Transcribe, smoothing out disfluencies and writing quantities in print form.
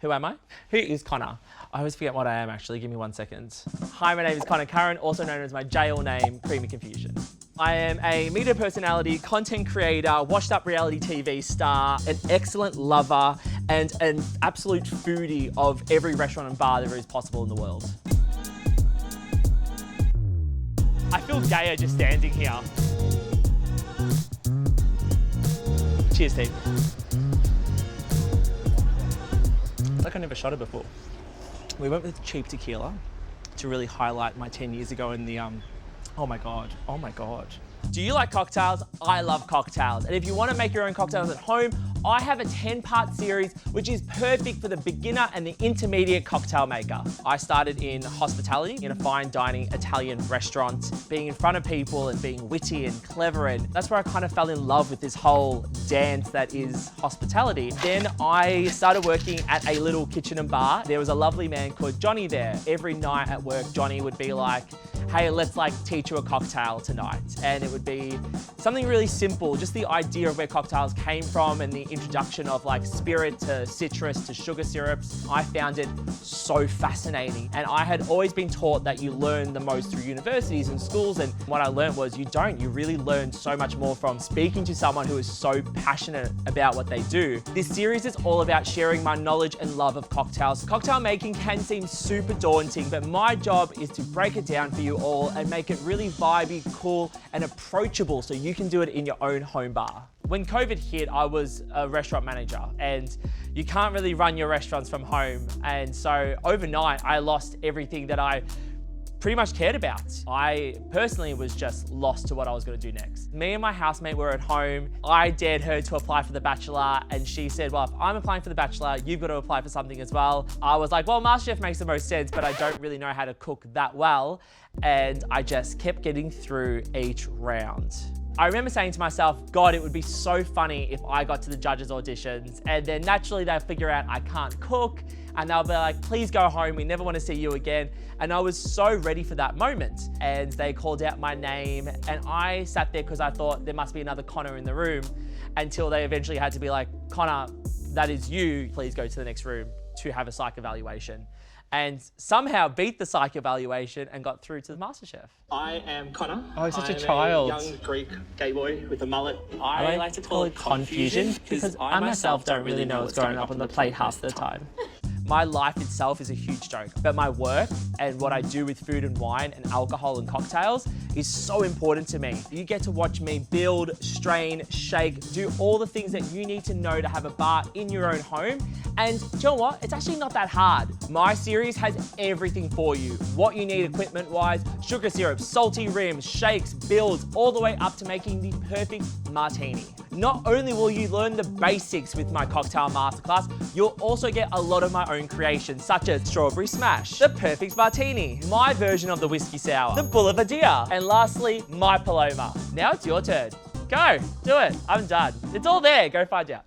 Who am I? Who is Conor? I always forget what I am actually, give me 1 second. Hi, my name is Conor Curran, also known as my jail name, Creamy Confusion. I am a media personality, content creator, washed up reality TV star, an excellent lover, and an absolute foodie of every restaurant and bar there is possible in the world. I feel gayer just standing here. Cheers, team. It's like I never shot it before. We went with cheap tequila to really highlight my 10 years ago in the, oh my God. Do you like cocktails? I love cocktails. And if you want to make your own cocktails at home, I have a 10-part series which is perfect for the beginner and the intermediate cocktail maker. I started in hospitality in a fine dining Italian restaurant, being in front of people and being witty and clever, and that's where I kind of fell in love with this whole dance that is hospitality. Then I started working at a little kitchen and bar. There was a lovely man called Johnny there. Every night at work, Johnny would be like, hey, let's teach you a cocktail tonight. And it would be something really simple, just the idea of where cocktails came from and the introduction of spirit to citrus to sugar syrups. I found it so fascinating. And I had always been taught that you learn the most through universities and schools. And what I learned was you don't. You really learn so much more from speaking to someone who is so passionate about what they do. This series is all about sharing my knowledge and love of cocktails. Cocktail making can seem super daunting, but my job is to break it down for you all and make it really vibey, cool, and approachable so you can do it in your own home bar. When COVID hit, I was a restaurant manager and you can't really run your restaurants from home. And so overnight, I lost everything that I pretty much cared about. I personally was just lost to what I was gonna do next. Me and my housemate were at home. I dared her to apply for The Bachelor and she said, well, if I'm applying for The Bachelor, you've got to apply for something as well. I was like, well, MasterChef makes the most sense, but I don't really know how to cook that well. And I just kept getting through each round. I remember saying to myself, God, it would be so funny if I got to the judges' auditions and then naturally they'll figure out I can't cook and they'll be like, please go home, we never want to see you again. And I was so ready for that moment. And they called out my name and I sat there because I thought there must be another Conor in the room until they eventually had to be like, Conor, that is you, please go to the next room to have a psych evaluation. And somehow beat the psych evaluation and got through to the MasterChef. I am Conor. Oh, he's such a child. I'm a young Greek gay boy with a mullet. I like to call it confusion because I myself don't really know what's going up on the plate half the time. My life itself is a huge joke, but my work and what I do with food and wine and alcohol and cocktails is so important to me. You get to watch me build, strain, shake, do all the things that you need to know to have a bar in your own home. And do you know what? It's actually not that hard. My series has everything for you. What you need equipment-wise, sugar syrups, salty rims, shakes, builds, all the way up to making the perfect martini. Not only will you learn the basics with my cocktail masterclass, you'll also get a lot of my own creations, such as strawberry smash, the perfect martini, my version of the whiskey sour, the boulevardier, and lastly, my paloma. Now it's your turn. Go, do it. I'm done. It's all there. Go find out.